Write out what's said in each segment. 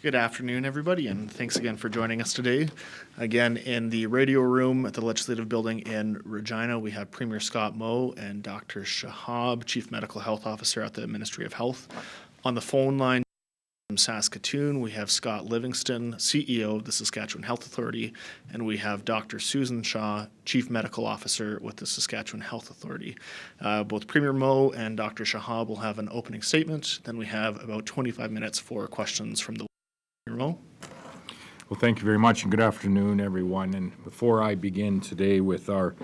Good afternoon, everybody, and thanks again for joining us today. Again, in the radio room at the Legislative Building in Regina, we have Premier Scott Moe and Dr. Shahab, Chief Medical Health Officer at the Ministry of Health. On the phone line from Saskatoon, we have Scott Livingstone, CEO of the Saskatchewan Health Authority, and we have Dr. Susan Shaw, Chief Medical Officer with the Saskatchewan Health Authority. Both Premier Moe and Dr. Shahab will have an opening statement. Then we have about 25 minutes for questions from the Well, thank you very much, and good afternoon, everyone. And before I begin today with our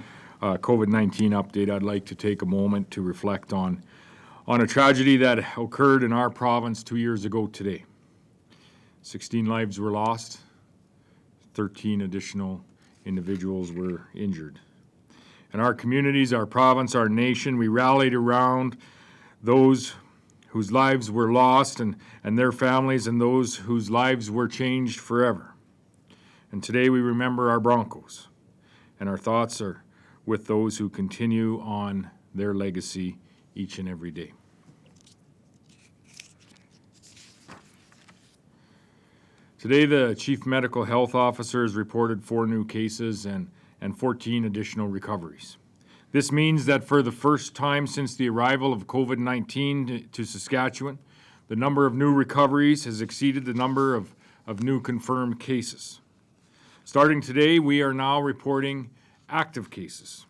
COVID-19 update, I'd like to take a moment to reflect on a tragedy that occurred in our province 2 years ago today. 16 lives were lost, 13 additional individuals were injured. In our communities, our province, our nation, we rallied around those whose lives were lost and their families, and those whose lives were changed forever. And today we remember our Broncos, and our thoughts are with those who continue on their legacy each and every day. Today the Chief Medical Health Officer has reported 4 new cases and 14 additional recoveries. This means that for the first time since the arrival of COVID-19 to Saskatchewan, the number of new recoveries has exceeded the number of new confirmed cases. Starting today, we are now reporting active cases.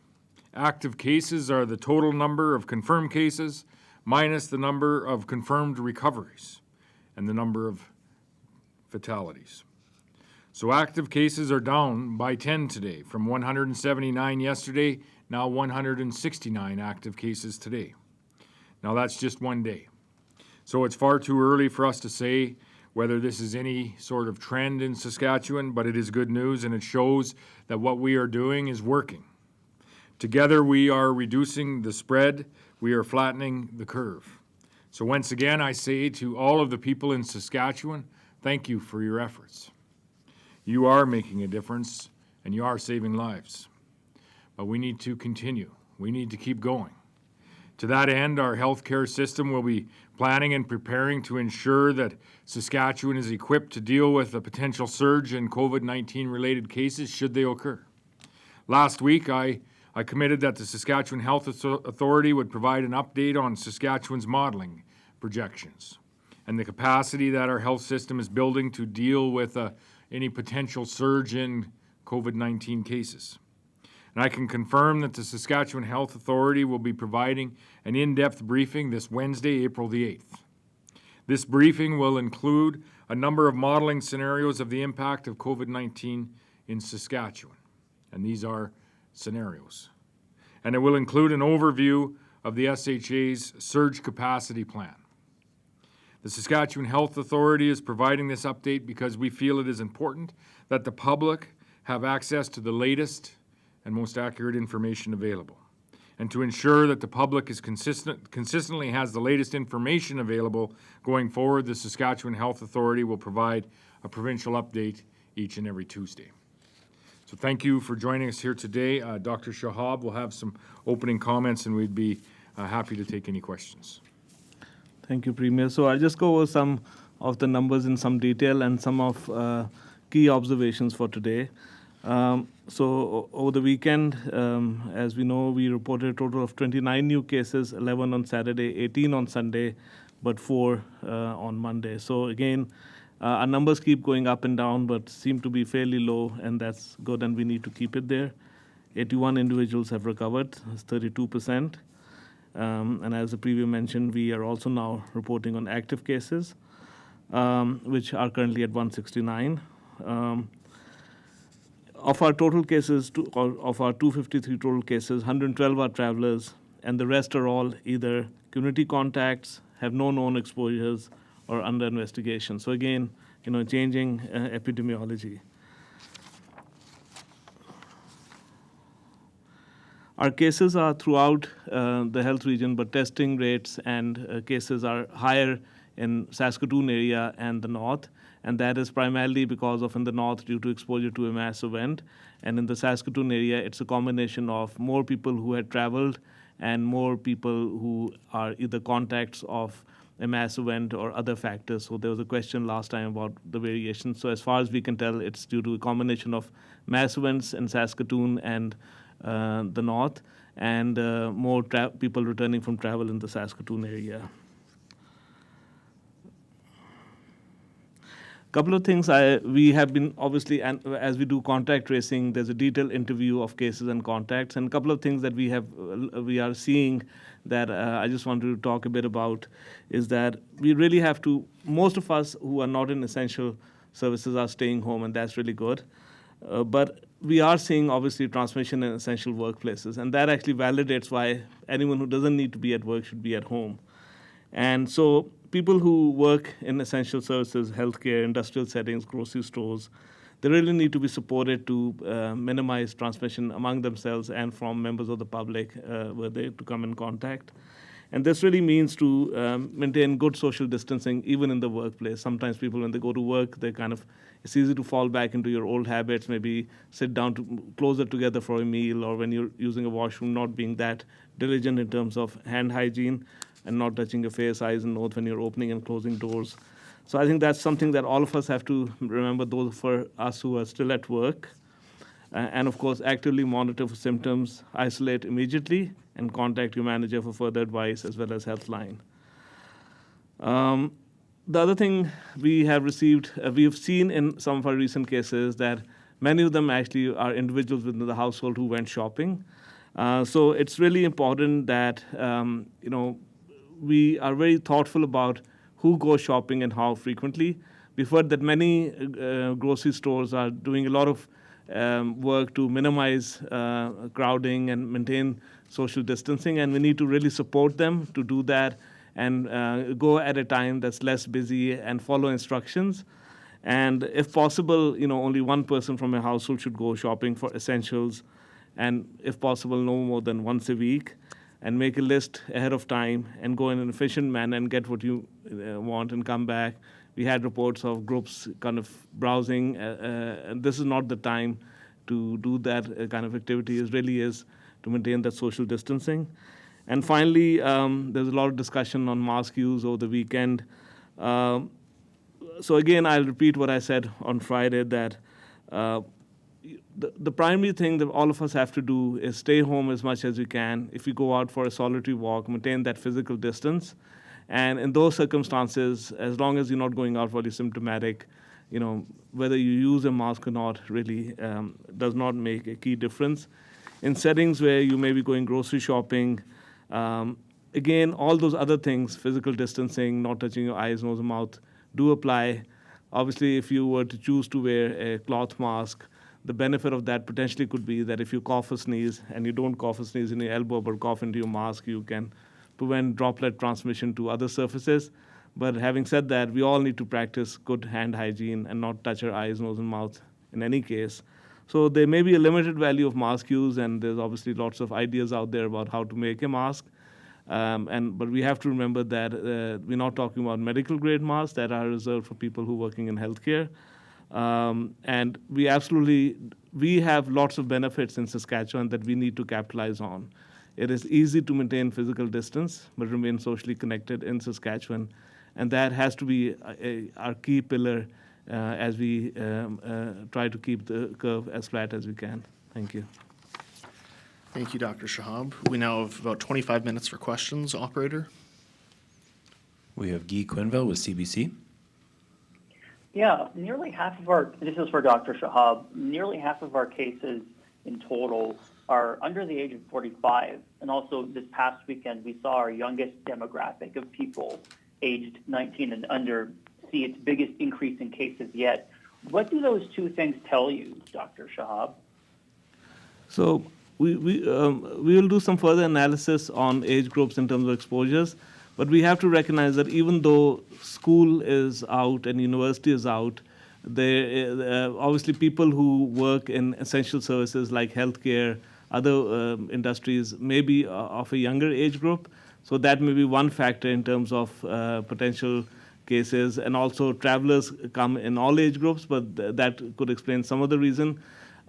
Active cases are the total number of confirmed cases minus the number of confirmed recoveries and the number of fatalities. So active cases are down by 10 today, from 179 yesterday, now 169 active cases today. Now that's just one day. So it's far too early for us to say whether this is any sort of trend in Saskatchewan, but it is good news, and it shows that what we are doing is working. Together we are reducing the spread, we are flattening the curve. So once again, I say to all of the people in Saskatchewan, thank you for your efforts. You are making a difference, and you are saving lives. But we need to continue. We need to keep going. To that end, our healthcare system will be planning and preparing to ensure that Saskatchewan is equipped to deal with a potential surge in COVID-19 related cases should they occur. Last week, I committed that the Saskatchewan Health Authority would provide an update on Saskatchewan's modeling projections and the capacity that our health system is building to deal with any potential surge in COVID-19 cases. And I can confirm that the Saskatchewan Health Authority will be providing an in-depth briefing this Wednesday, April the 8th. This briefing will include a number of modeling scenarios of the impact of COVID-19 in Saskatchewan. And these are scenarios. And it will include an overview of the SHA's surge capacity plan. The Saskatchewan Health Authority is providing this update because we feel it is important that the public have access to the latest and most accurate information available. And to ensure that the public is consistently has the latest information available going forward, the Saskatchewan Health Authority will provide a provincial update each and every Tuesday. So thank you for joining us here today. Dr. Shahab will have some opening comments, and we'd be happy to take any questions. Thank you, Premier. So I'll just go over some of the numbers in some detail and some of key observations for today. So over the weekend, as we know, we reported a total of 29 new cases, 11 on Saturday, 18 on Sunday, but 4 on Monday. So again, our numbers keep going up and down, but seem to be fairly low, and that's good, and we need to keep it there. 81 individuals have recovered, that's 32%. And as the preview mentioned, we are also now reporting on active cases, which are currently at 169. Of our total cases, of our 253 total cases, 112 are travelers, and the rest are all either community contacts, have no known exposures, or under investigation. So again, changing epidemiology. Our cases are throughout the health region, but testing rates and cases are higher in Saskatoon area and the north, and that is primarily because of in the north due to exposure to a mass event, and in the Saskatoon area it's a combination of more people who had traveled and more people who are either contacts of a mass event or other factors. So there was a question last time about the variation. So as far as we can tell, it's due to a combination of mass events in Saskatoon and the north, and more people returning from travel in the Saskatoon area. Couple of things we have been obviously, and as we do contact tracing, there's a detailed interview of cases and contacts, and a couple of things that we are seeing that I just wanted to talk a bit about is that we really have to. Most of us who are not in essential services are staying home, and that's really good. But we are seeing obviously transmission in essential workplaces, and that actually validates why anyone who doesn't need to be at work should be at home. And so people who work in essential services, healthcare, industrial settings, grocery stores, they really need to be supported to minimize transmission among themselves and from members of the public were they to come in contact. And this really means to maintain good social distancing even in the workplace. Sometimes people, when they go to work, it's easy to fall back into your old habits, maybe sit down closer together for a meal, or when you're using a washroom, not being that diligent in terms of hand hygiene and not touching your face, eyes, and nose when you're opening and closing doors. So I think that's something that all of us have to remember, those for us who are still at work. And of course, actively monitor for symptoms, isolate immediately, and contact your manager for further advice as well as Healthline. The other thing we have received, we have seen in some of our recent cases that many of them actually are individuals within the household who went shopping. So it's really important that we are very thoughtful about who goes shopping and how frequently. We've heard that many grocery stores are doing a lot of work to minimize crowding and maintain social distancing, and we need to really support them to do that and go at a time that's less busy and follow instructions. And if possible, only one person from a household should go shopping for essentials, and if possible, no more than once a week, and make a list ahead of time and go in an efficient manner and get what you want and come back. We had reports of groups kind of browsing, and this is not the time to do that kind of activity. It really is to maintain that social distancing. And finally, there's a lot of discussion on mask use over the weekend. So again, I'll repeat what I said on Friday, that the primary thing that all of us have to do is stay home as much as we can. If you go out for a solitary walk, maintain that physical distance. And in those circumstances, as long as you're not going out while you're symptomatic, whether you use a mask or not really does not make a key difference. In settings where you may be going grocery shopping, again, all those other things, physical distancing, not touching your eyes, nose, and mouth, do apply. Obviously, if you were to choose to wear a cloth mask, the benefit of that potentially could be that if you cough or sneeze, and you don't cough or sneeze in your elbow but cough into your mask, you can prevent droplet transmission to other surfaces. But having said that, we all need to practice good hand hygiene and not touch our eyes, nose, and mouth in any case. So there may be a limited value of mask use, and there's obviously lots of ideas out there about how to make a mask. But we have to remember that we're not talking about medical grade masks that are reserved for people who are working in healthcare. And we have lots of benefits in Saskatchewan that we need to capitalize on. It is easy to maintain physical distance but remain socially connected in Saskatchewan, and that has to be our key pillar as we try to keep the curve as flat as we can. Thank you. Thank you, Dr. Shahab. We now have about 25 minutes for questions. Operator? We have Guy Quinville with CBC. Yeah, nearly half of our, this is for Dr. Shahab, nearly half of our cases in total are under the age of 45. And also this past weekend, we saw our youngest demographic of people aged 19 and under see its biggest increase in cases yet. What do those two things tell you, Dr. Shahab? So we will do some further analysis on age groups in terms of exposures, but we have to recognize that even though school is out and university is out, obviously people who work in essential services like healthcare, other industries may be of a younger age group. So that may be one factor in terms of potential cases. And also travelers come in all age groups, but that could explain some of the reason.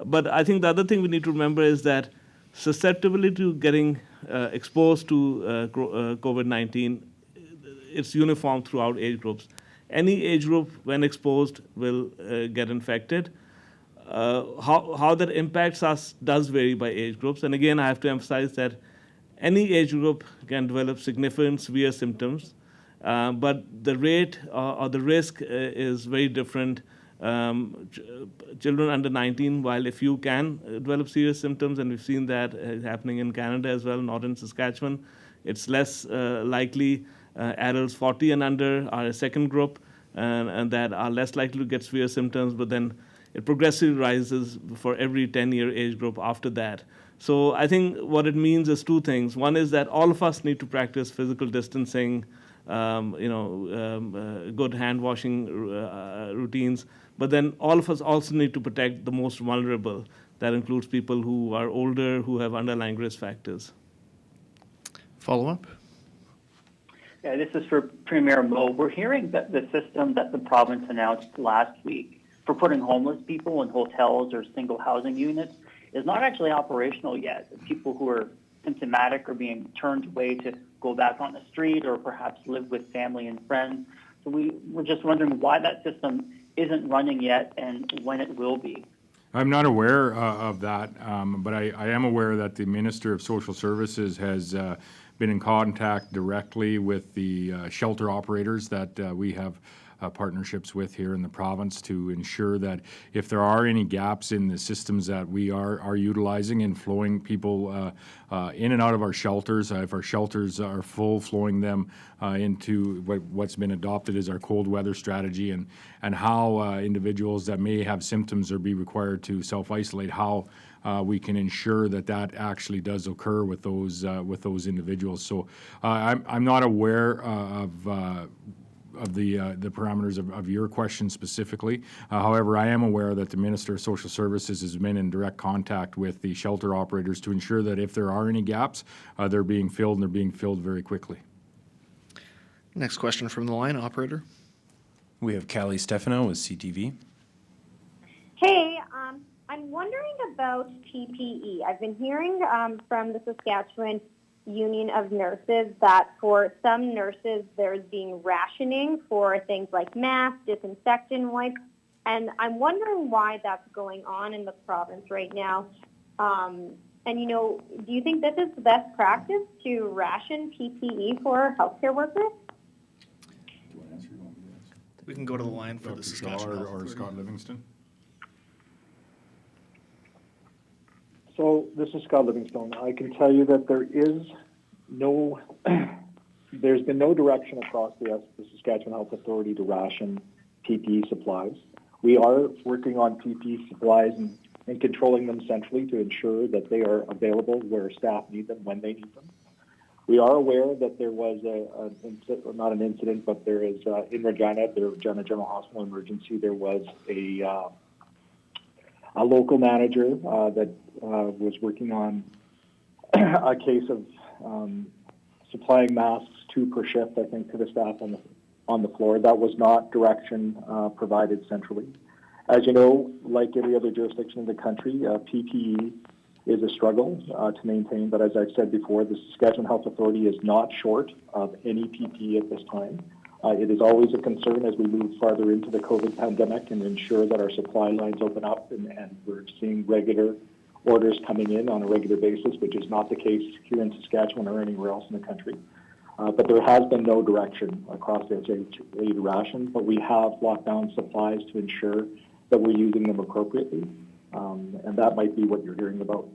But I think the other thing we need to remember is that susceptibility to getting exposed to COVID-19 it's uniform throughout age groups. Any age group, when exposed, will get infected. How that impacts us does vary by age groups. And again, I have to emphasize that any age group can develop significant severe symptoms, but the rate or the risk is very different. Children under 19, while if you can develop serious symptoms, and we've seen that happening in Canada as well, not in Saskatchewan, it's less likely. Adults 40 and under are a second group, and that are less likely to get severe symptoms, but then it progressively rises for every 10-year age group after that. So I think what it means is two things. One is that all of us need to practice physical distancing, good hand washing routines, but then all of us also need to protect the most vulnerable. That includes people who are older, who have underlying risk factors. Follow up? Yeah, this is for Premier Mo. We're hearing that the system that the province announced last week for putting homeless people in hotels or single housing units is not actually operational yet. People who are symptomatic are being turned away to go back on the street or perhaps live with family and friends. So we're just wondering why that system isn't running yet and when it will be. I'm not aware of that, but I am aware that the Minister of Social Services has been in contact directly with the shelter operators that we have partnerships with here in the province to ensure that if there are any gaps in the systems that we are utilizing in flowing people in and out of our shelters, if our shelters are full, flowing them into what's been adopted as our cold weather strategy, and how individuals that may have symptoms or be required to self-isolate, how we can ensure that that actually does occur with those individuals. So I'm not aware of the parameters of your question specifically. However, I am aware that the Minister of Social Services has been in direct contact with the shelter operators to ensure that if there are any gaps, they're being filled, and they're being filled very quickly. Next question from the line, operator. We have Callie Stefano with CTV. Hey, I'm wondering about PPE. I've been hearing from the Saskatchewan Union of Nurses that for some nurses there's being rationing for things like masks, disinfectant wipes, and I'm wondering why that's going on in the province right now. And do you think this is the best practice to ration PPE for healthcare workers? We can go to the line for the Saskatchewan Health or Authority. Scott Livingstone. So this is Scott Livingstone. I can tell you that there's been no direction across the Saskatchewan Health Authority to ration PPE supplies. We are working on PPE supplies and controlling them centrally to ensure that they are available where staff need them when they need them. We are aware that there was not an incident, but there is in Regina, the Regina General Hospital emergency, there was a local manager that was working on a case of supplying masks, 2 per shift, I think, to the staff on the floor. That was not direction provided centrally. As you know, like every other jurisdiction in the country, PPE is a struggle to maintain. But as I've said before, the Saskatchewan Health Authority is not short of any PPE at this time. It is always a concern as we move farther into the COVID pandemic and ensure that our supply lines open up, and we're seeing regular orders coming in on a regular basis, which is not the case here in Saskatchewan or anywhere else in the country. But there has been no direction across the SHA to ration, but we have locked down supplies to ensure that we're using them appropriately, and that might be what you're hearing about.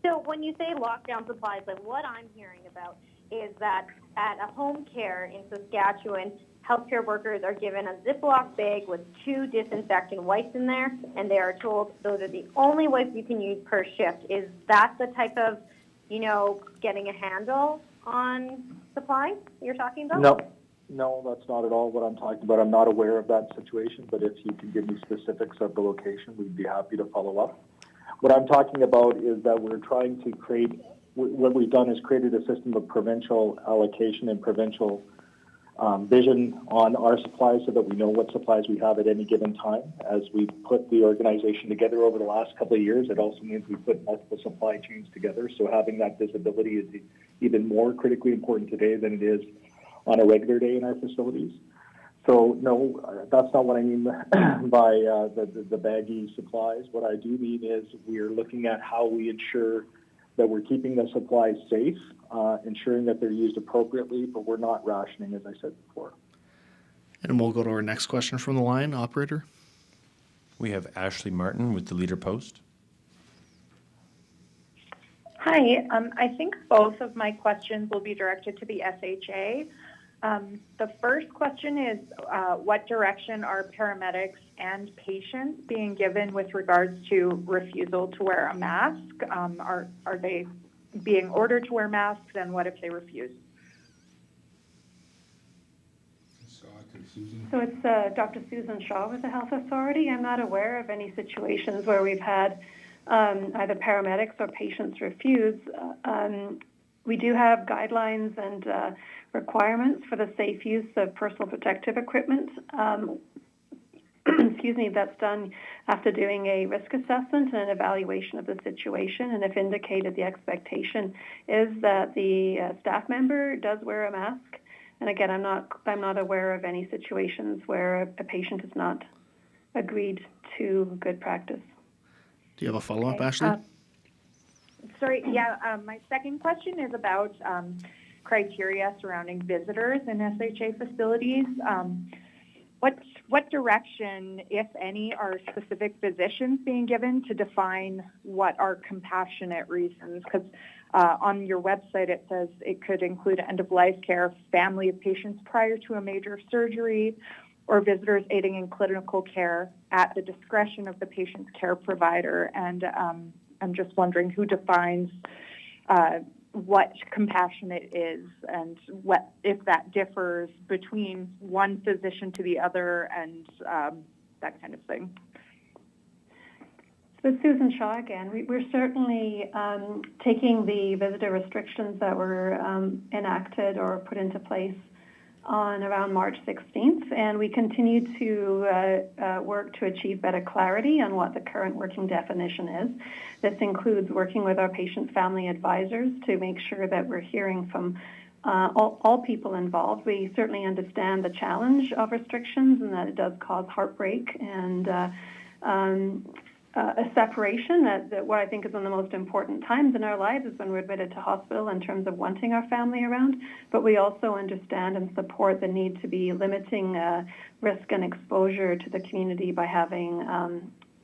So when you say lockdown supplies, like what I'm hearing about is that at a home care in Saskatchewan, healthcare workers are given a Ziploc bag with 2 disinfectant wipes in there, and they are told those are the only wipes you can use per shift. Is that the type of, getting a handle on supplies you're talking about? No, that's not at all what I'm talking about. I'm not aware of that situation, but if you can give me specifics of the location, we'd be happy to follow up. What I'm talking about is that we're trying to create, what we've done is created a system of provincial allocation and provincial vision on our supplies so that we know what supplies we have at any given time. As we put the organization together over the last couple of years, it also means we put multiple supply chains together. So having that visibility is even more critically important today than it is on a regular day in our facilities. So no, that's not what I mean by the baggy supplies. What I do mean is we're looking at how we ensure that we're keeping the supplies safe, ensuring that they're used appropriately, but we're not rationing, as I said before. And we'll go to our next question from the line, operator. We have Ashley Martin with the Leader Post. Hi, I think both of my questions will be directed to the SHA. The first question is, what direction are paramedics and patients being given with regards to refusal to wear a mask? Are they being ordered to wear masks, and what if they refuse? So it's Dr. Susan Shaw with the Health Authority. I'm not aware of any situations where we've had either paramedics or patients refuse. We do have guidelines and requirements for the safe use of personal protective equipment. Excuse me, that's done after doing a risk assessment and an evaluation of the situation. And if indicated, the expectation is that the staff member does wear a mask. And again, I'm not aware of any situations where a patient has not agreed to good practice. Do you have a follow-up, Okay. Ashley? Sorry, yeah, my second question is about criteria surrounding visitors in SHA facilities. What direction, if any, are specific physicians being given to define what are compassionate reasons? Because on your website it says it could include end-of-life care, family of patients prior to a major surgery, or visitors aiding in clinical care at the discretion of the patient's care provider. And I'm just wondering who defines what compassionate is, and what if that differs between one physician to the other, and that kind of thing. So Susan Shaw again. We're certainly taking the visitor restrictions that were enacted or put into place on around March 16th, and we continue to work to achieve better clarity on what the current working definition is. This includes working with our patient family advisors to make sure that we're hearing from all people involved. We certainly understand the challenge of restrictions and that it does cause heartbreak and a separation that what I think is one of the most important times in our lives is when we're admitted to hospital in terms of wanting our family around, but we also understand and support the need to be limiting risk and exposure to the community by having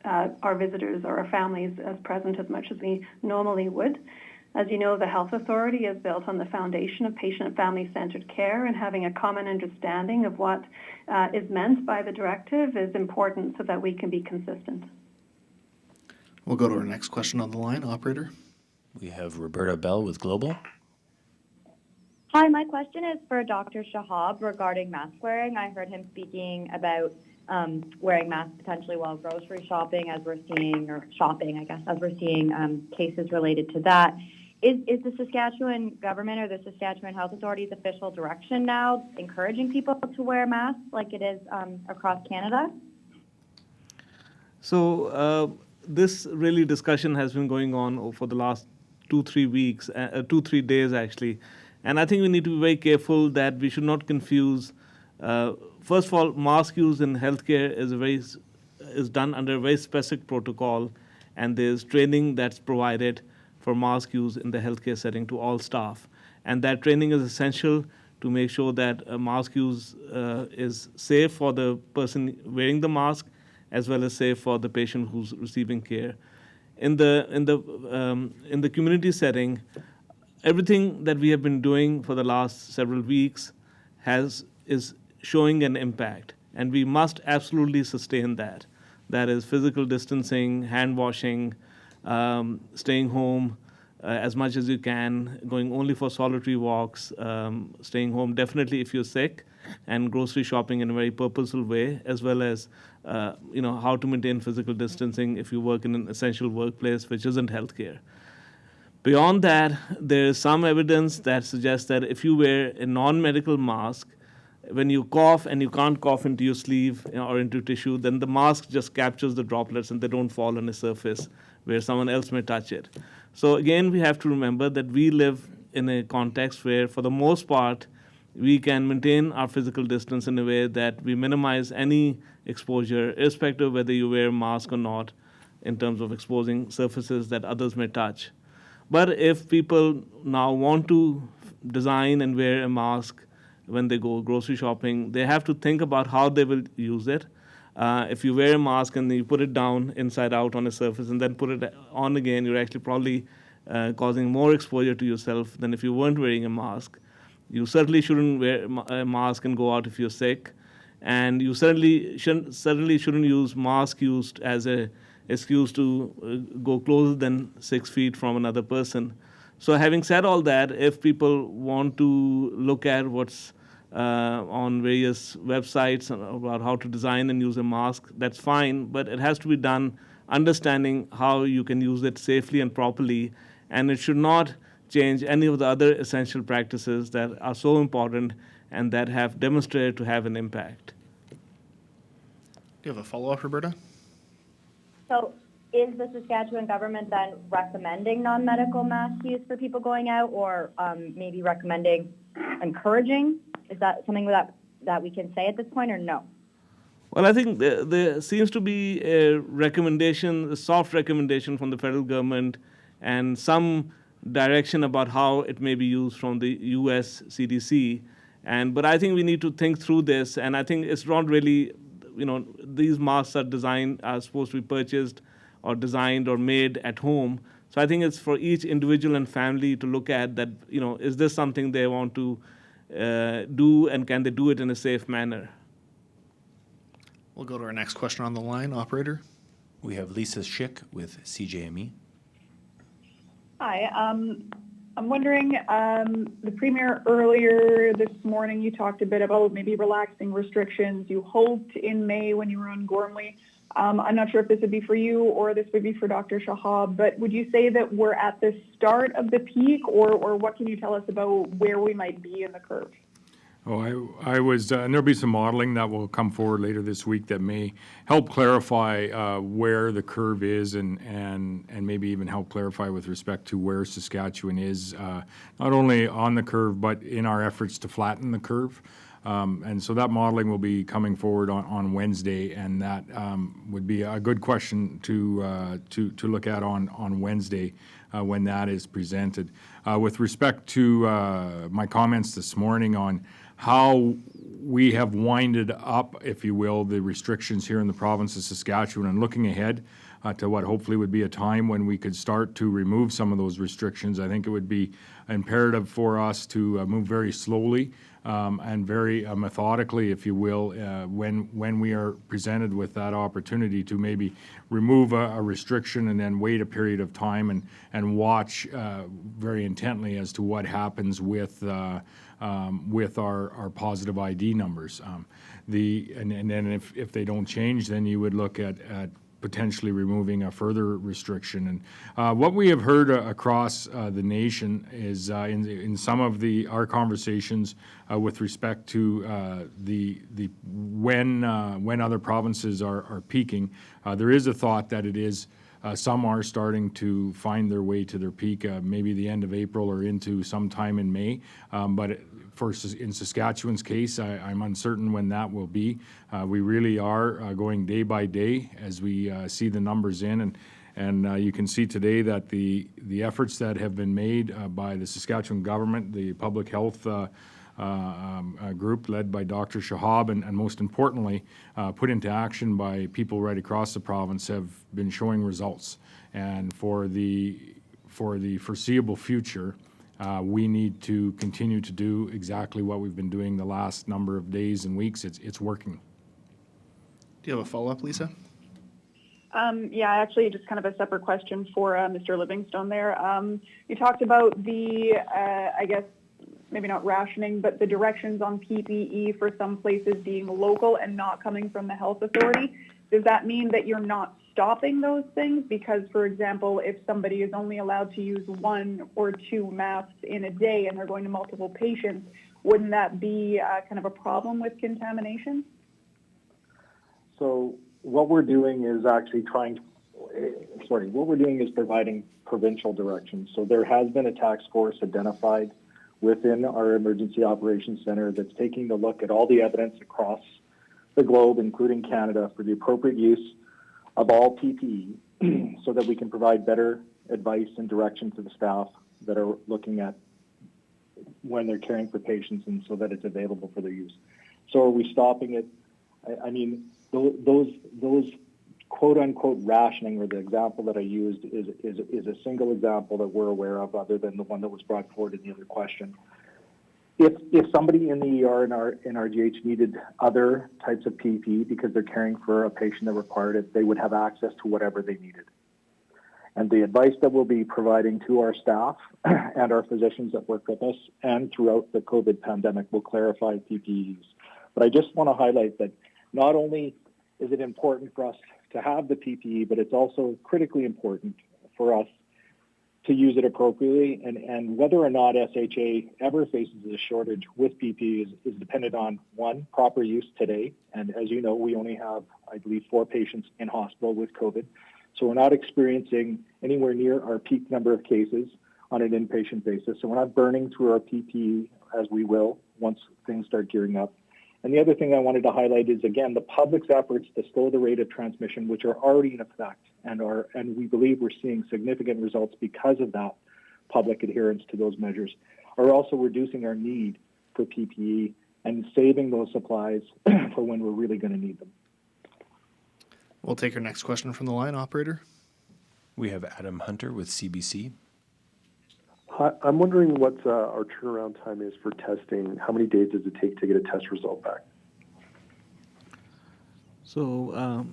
our visitors or our families as present as much as we normally would. As you know, the Health Authority is built on the foundation of patient and family-centered care, and having a common understanding of what is meant by the directive is important so that we can be consistent. We'll go to our next question on the line, operator. We have Roberta Bell with Global. Hi, my question is for Dr. Shahab regarding mask wearing. I heard him speaking about wearing masks potentially while grocery shopping, as we're seeing, or shopping, I guess, as we're seeing cases related to that. Is the Saskatchewan government or the Saskatchewan Health Authority's official direction now encouraging people to wear masks like it is across Canada? So this really discussion has been going on for the last 2-3 weeks, 2-3 days actually. And I think we need to be very careful that we should not confuse. First of all, mask use in healthcare is done under a very specific protocol, and there's training that's provided for mask use in the healthcare setting to all staff. And that training is essential to make sure that mask use is safe for the person wearing the mask, as well as safe for the patient who's receiving care. In the community setting, everything that we have been doing for the last several weeks is showing an impact, and we must absolutely sustain that. That is physical distancing, hand washing, staying home as much as you can, going only for solitary walks, staying home definitely if you're sick, and grocery shopping in a very purposeful way, as well as how to maintain physical distancing if you work in an essential workplace which isn't healthcare. Beyond that, there is some evidence that suggests that if you wear a non-medical mask, when you cough and you can't cough into your sleeve or into tissue, then the mask just captures the droplets and they don't fall on a surface where someone else may touch it. So again, we have to remember that we live in a context where, for the most part, we can maintain our physical distance in a way that we minimize any exposure, irrespective of whether you wear a mask or not, in terms of exposing surfaces that others may touch. But if people now want to design and wear a mask when they go grocery shopping, they have to think about how they will use it. If you wear a mask and you put it down inside out on a surface and then put it on again, you're actually probably causing more exposure to yourself than if you weren't wearing a mask. You certainly shouldn't wear a mask and go out if you're sick. And you certainly shouldn't use mask used as a excuse to go closer than 6 feet from another person. So having said all that, if people want to look at what's on various websites about how to design and use a mask, that's fine, but it has to be done understanding how you can use it safely and properly, and it should not change any of the other essential practices that are so important and that have demonstrated to have an impact. Do you have a follow-up, Roberta? So is the Saskatchewan government then recommending non-medical mask use for people going out, or maybe recommending encouraging? Is that something that we can say at this point, or no? Well, I think there seems to be a recommendation, a soft recommendation from the federal government and some direction about how it may be used from the US CDC. But I think we need to think through this, and I think it's not really, these masks are supposed to be purchased or designed or made at home. So I think it's for each individual and family to look at that, is this something they want to do, and can they do it in a safe manner? We'll go to our next question on the line. Operator? We have Lisa Schick with CJME. Hi, I'm wondering, the Premier earlier this morning, you talked a bit about maybe relaxing restrictions. You hoped in May when you were on Gormley. I'm not sure if this would be for you or this would be for Dr. Shahab, but would you say that we're at the start of the peak, or what can you tell us about where we might be in the curve? I was, and there'll be some modeling that will come forward later this week that may help clarify where the curve is, and maybe even help clarify with respect to where Saskatchewan is, not only on the curve, but in our efforts to flatten the curve. And so that modeling will be coming forward on Wednesday, and that would be a good question to look at on Wednesday when that is presented. With respect to my comments this morning on how we have winded up, if you will, the restrictions here in the province of Saskatchewan, and looking ahead to what hopefully would be a time when we could start to remove some of those restrictions, I think it would be imperative for us to move very slowly and very methodically, if you will, when we are presented with that opportunity to maybe remove a restriction and then wait a period of time and watch very intently as to what happens with our positive ID numbers. And then if they don't change, then you would look at potentially removing a further restriction. And what we have heard across the nation is in some of our conversations with respect to when other provinces are peaking, there is a thought that it is some are starting to find their way to their peak, maybe the end of April or into sometime in May. But in Saskatchewan's case, I'm uncertain when that will be. We really are going day by day as we see the numbers in. And you can see today that the efforts that have been made by the Saskatchewan government, the public health group led by Dr. Shahab, and most importantly, put into action by people right across the province, have been showing results. And for the foreseeable future, we need to continue to do exactly what we've been doing the last number of days and weeks. It's working. Do you have a follow-up, Lisa? Yeah, actually, just kind of a separate question for Mr. Livingstone there. You talked about the, I guess, maybe not rationing, but the directions on PPE for some places being local and not coming from the health authority. Does that mean that you're not stopping those things? Because, for example, if somebody is only allowed to use 1 or 2 masks in a day and they're going to multiple patients, wouldn't that be kind of a problem with contamination? So what we're doing is actually providing provincial directions. So there has been a task force identified within our Emergency Operations Center that's taking a look at all the evidence across the globe, including Canada, for the appropriate use of all PPE so that we can provide better advice and direction to the staff that are looking at when they're caring for patients and so that it's available for their use. So are we stopping it? I mean, those quote unquote rationing, or the example that I used is a single example that we're aware of other than the one that was brought forward in the other question. If somebody in the ER in our GH needed other types of PPE because they're caring for a patient that required it, they would have access to whatever they needed. And the advice that we'll be providing to our staff and our physicians that work with us and throughout the COVID pandemic will clarify PPEs. But I just want to highlight that not only is it important for us to have the PPE, but it's also critically important for us to use it appropriately. And whether or not SHA ever faces a shortage with PPE is dependent on, one, proper use today. And as you know, we only have, I believe, 4 patients in hospital with COVID. So we're not experiencing anywhere near our peak number of cases on an inpatient basis. So we're not burning through our PPE as we will once things start gearing up. And the other thing I wanted to highlight is, again, the public's efforts to slow the rate of transmission, which are already in effect, and we believe we're seeing significant results because of that public adherence to those measures, are also reducing our need for PPE and saving those supplies for when we're really going to need them. We'll take our next question from the line, operator. We have Adam Hunter with CBC. Hi, I'm wondering what our turnaround time is for testing. How many days does it take to get a test result back? So,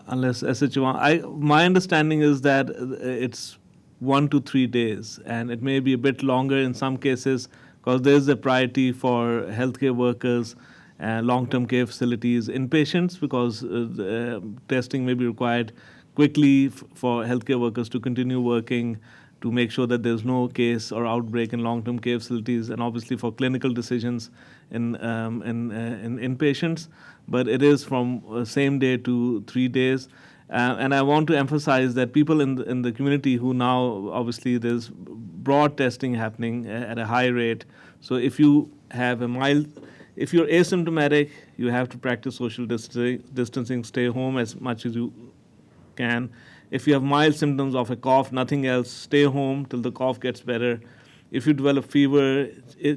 unless SHA, my understanding is that it's 1 to 3 days, and it may be a bit longer in some cases because there's a priority for healthcare workers, long-term care facilities, inpatients, because testing may be required quickly for healthcare workers to continue working to make sure that there's no case or outbreak in long-term care facilities, and obviously for clinical decisions in inpatients. But it is from same day to 3 days. And I want to emphasize that people in the community who now, obviously there's broad testing happening at a high rate. So if you have if you're asymptomatic, you have to practice social distancing, stay home as much as you can. If you have mild symptoms of a cough, nothing else, stay home till the cough gets better. If you develop fever,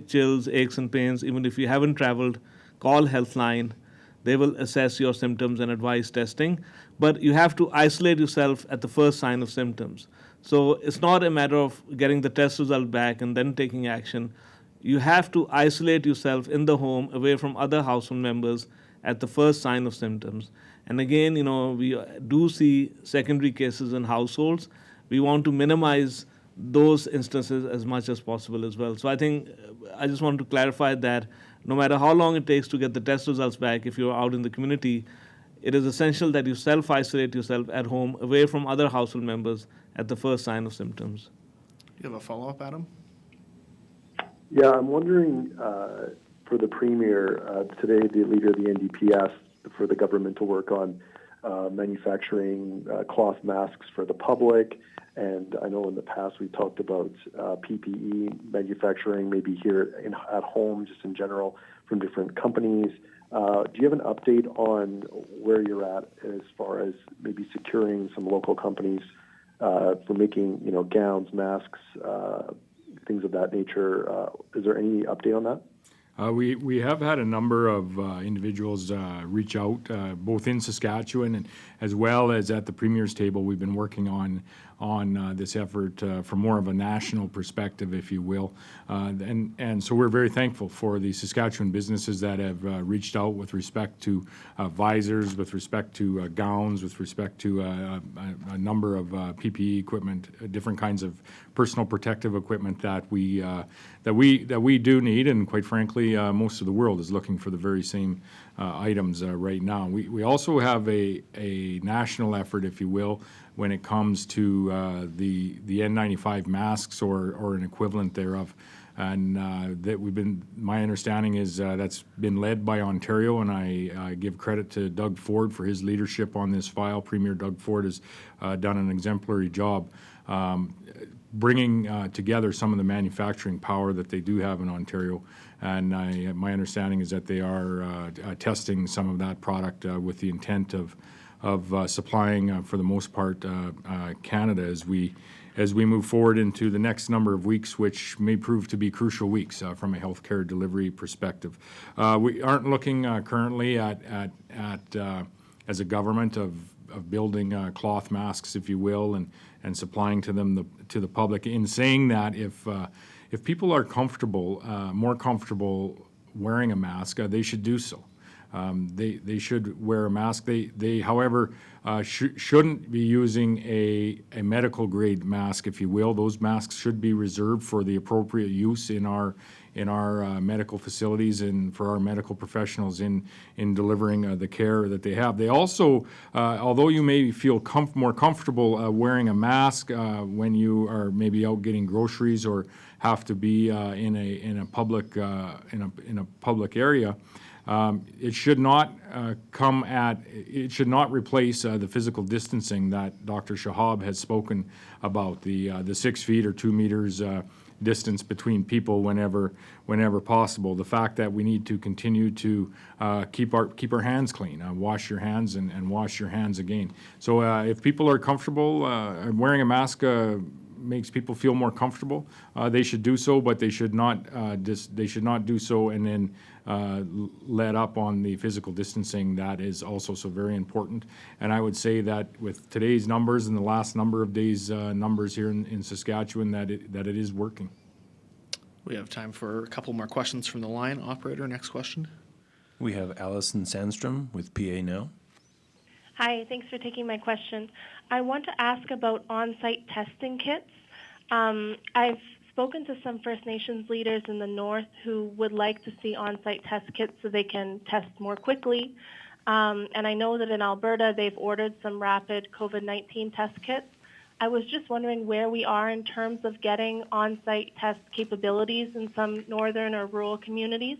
chills, aches and pains, even if you haven't traveled, call Healthline. They will assess your symptoms and advise testing. But you have to isolate yourself at the first sign of symptoms. So it's not a matter of getting the test result back and then taking action. You have to isolate yourself in the home, away from other household members at the first sign of symptoms. And again, we do see secondary cases in households. We want to minimize those instances as much as possible as well. So I think I just want to clarify that no matter how long it takes to get the test results back, if you're out in the community, it is essential that you self-isolate yourself at home, away from other household members at the first sign of symptoms. You have a follow-up, Adam? Yeah, I'm wondering for the Premier, today the leader of the NDP asked for the government to work on manufacturing cloth masks for the public. And I know in the past we talked about PPE manufacturing, maybe here at home, just in general, from different companies. Do you have an update on where you're at as far as maybe securing some local companies for making, gowns, masks, things of that nature? Is there any update on that? We have had a number of individuals reach out, both in Saskatchewan and as well as at the Premier's table. We've been working on this effort from more of a national perspective, if you will. And so we're very thankful for the Saskatchewan businesses that have reached out with respect to visors, with respect to gowns, with respect to a number of PPE equipment, different kinds of personal protective equipment that we do need, and quite frankly, most of the world is looking for the very same items right now. We also have a national effort, if you will, when it comes to the N95 masks or an equivalent thereof, and that my understanding is that's been led by Ontario, and I give credit to Doug Ford for his leadership on this file. Premier Doug Ford has done an exemplary job. bringing together some of the manufacturing power that they do have in Ontario. And my understanding is that they are testing some of that product with the intent of supplying, for the most part, Canada as we move forward into the next number of weeks, which may prove to be crucial weeks from a healthcare delivery perspective. We aren't looking currently at as a government of building cloth masks, if you will, and supplying to them to the public. In saying that, if people are comfortable, more comfortable wearing a mask, they should do so. They should wear a mask. They however, shouldn't be using a medical grade mask, if you will. Those masks should be reserved for the appropriate use in our medical facilities and for our medical professionals in delivering the care that they have. They also, although you may feel more comfortable wearing a mask when you are maybe out getting groceries or have to be in a public area. It should not replace the physical distancing that Dr. Shahab has spoken about, the 6 feet or 2 meters distance between people whenever possible. The fact that we need to continue to keep our hands clean, wash your hands and wash your hands again. So if people are comfortable, wearing a mask makes people feel more comfortable, they should do so, but they should not do so and then let up on the physical distancing that is also so very important. And I would say that with today's numbers and the last number of days' numbers here in Saskatchewan, that it is working. We have time for a couple more questions from the line. Operator, next question. We have Allison Sandstrom with PA Now. Hi, thanks for taking my question. I want to ask about on-site testing kits. I've spoken to some First Nations leaders in the north who would like to see on-site test kits so they can test more quickly. And I know that in Alberta they've ordered some rapid COVID-19 test kits. I was just wondering where we are in terms of getting on-site test capabilities in some northern or rural communities.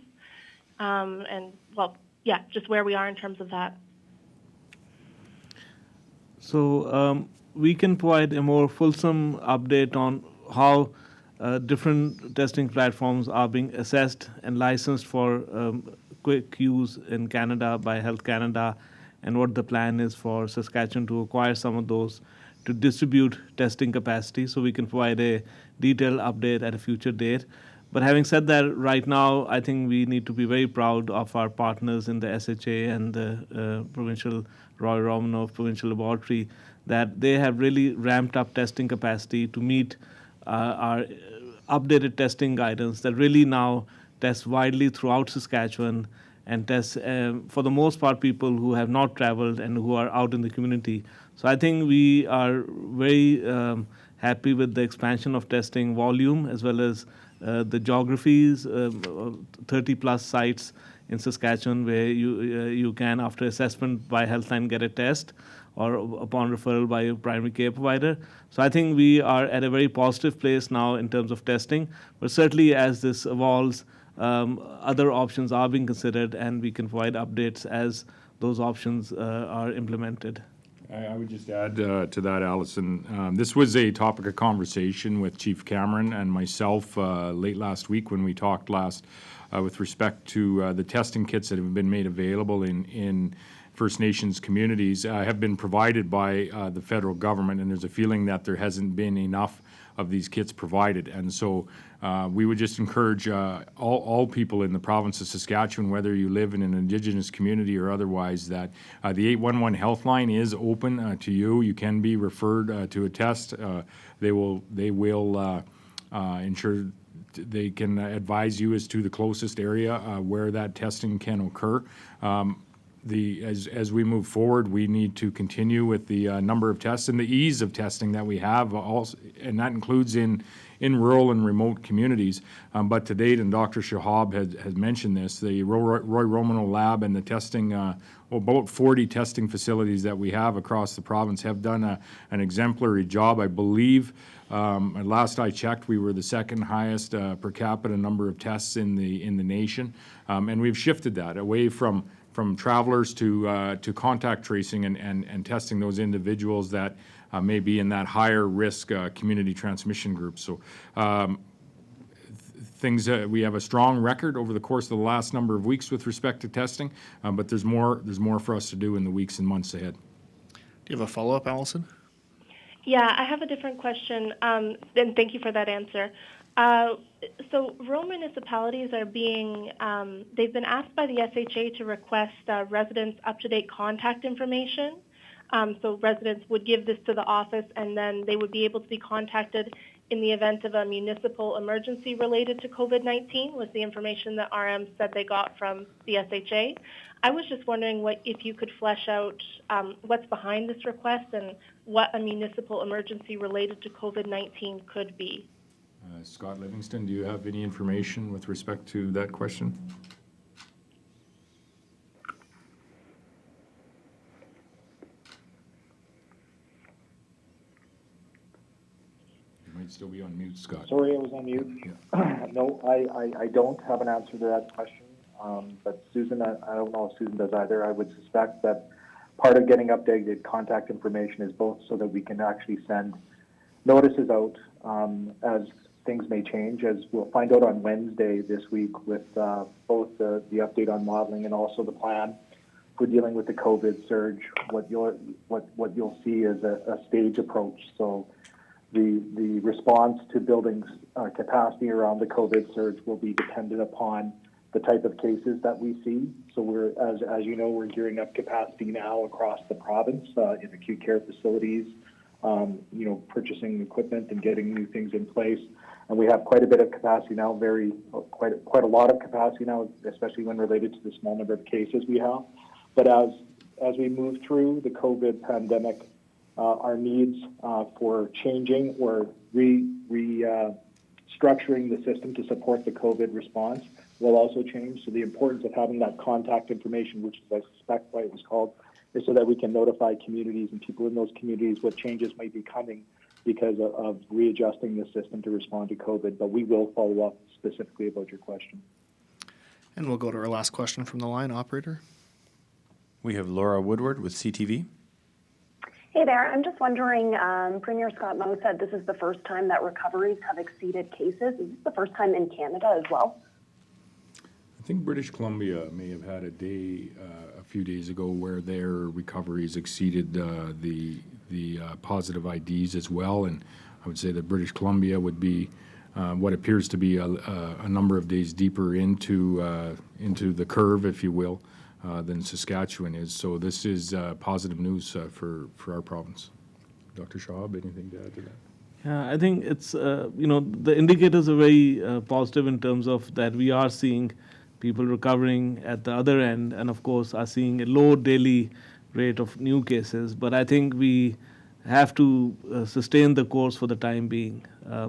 Just where we are in terms of that. So we can provide a more fulsome update on how different testing platforms are being assessed and licensed for quick use in Canada by Health Canada, and what the plan is for Saskatchewan to acquire some of those to distribute testing capacity, so we can provide a detailed update at a future date. But having said that, right now, I think we need to be very proud of our partners in the SHA and the Provincial Roy Romanoff Provincial Laboratory, that they have really ramped up testing capacity to meet our updated testing guidance that really now tests widely throughout Saskatchewan and tests, for the most part, people who have not traveled and who are out in the community. So I think we are very happy with the expansion of testing volume as well as the geographies, 30-plus sites in Saskatchewan where you can, after assessment by Healthline, get a test or upon referral by a primary care provider. So I think we are at a very positive place now in terms of testing. But certainly as this evolves, other options are being considered, and we can provide updates as those options are implemented. I would just add to that, Allison. This was a topic of conversation with Chief Cameron and myself late last week when we talked last with respect to the testing kits that have been made available in First Nations communities have been provided by the federal government, and there's a feeling that there hasn't been enough of these kits provided. And so we would just encourage all people in the province of Saskatchewan, whether you live in an Indigenous community or otherwise, that the 811 health line is open to you. You can be referred to a test. They will ensure they can advise you as to the closest area where that testing can occur. As we move forward, we need to continue with the number of tests and the ease of testing that we have, also, and that includes in rural and remote communities. But to date, and Dr. Shahab has mentioned this, the Roy Romanoff lab and the testing, about 40 testing facilities that we have across the province have done an exemplary job. I believe, last I checked, we were the second highest per capita number of tests in the nation, and we've shifted that away from from travelers to contact tracing and testing those individuals that may be in that higher risk community transmission group. So we have a strong record over the course of the last number of weeks with respect to testing, but there's more for us to do in the weeks and months ahead. Do you have a follow-up, Allison? Yeah, I have a different question, and thank you for that answer. So rural municipalities are they've been asked by the SHA to request residents' up-to-date contact information. So residents would give this to the office, and then they would be able to be contacted in the event of a municipal emergency related to COVID-19, was the information that RM said they got from the SHA. I was just wondering if you could flesh out what's behind this request and what a municipal emergency related to COVID-19 could be. Scott Livingstone, do you have any information with respect to that question? You might still be on mute, Scott. Sorry, I was on mute. Yeah. No, I don't have an answer to that question. But Susan, I don't know if Susan does either. I would suspect that part of getting updated contact information is both so that we can actually send notices out as things may change, as we'll find out on Wednesday this week with both the update on modeling and also the plan for dealing with the COVID surge. What you'll see is a stage approach. So the response to building capacity around the COVID surge will be dependent upon the type of cases that we see. So we're, as you know, we're gearing up capacity now across the province in acute care facilities, purchasing equipment and getting new things in place. And we have quite a bit of capacity now, quite a lot of capacity now, especially when related to the small number of cases we have. But as we move through the COVID pandemic, our needs for changing or restructuring the system to support the COVID response will also change. So the importance of having that contact information, which is, I suspect why it was called, is so that we can notify communities and people in those communities what changes might be coming because of readjusting the system to respond to COVID. But we will follow up specifically about your question. And we'll go to our last question from the line, operator. We have Laura Woodward with CTV. Hey there. I'm just wondering, Premier Scott Moe said this is the first time that recoveries have exceeded cases. Is this the first time in Canada as well? I think British Columbia may have had a few days ago where their recoveries exceeded the positive IDs as well, and I would say that British Columbia would be what appears to be a number of days deeper into the curve, if you will, than Saskatchewan is. So this is positive news for our province. Dr. Shahab, anything to add to that? Yeah, I think it's the indicators are very positive in terms of that we are seeing people recovering at the other end, and of course are seeing a low daily rate of new cases. But I think we have to sustain the course for the time being.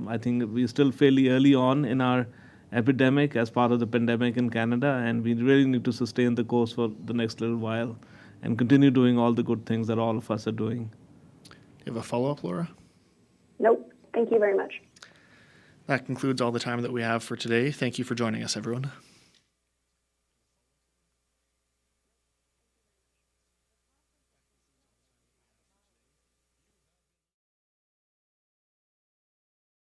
I think we're still fairly early on in our epidemic as part of the pandemic in Canada, and we really need to sustain the course for the next little while and continue doing all the good things that all of us are doing. Do you have a follow-up, Laura? Nope. Thank you very much. That concludes all the time that we have for today. Thank you for joining us, everyone.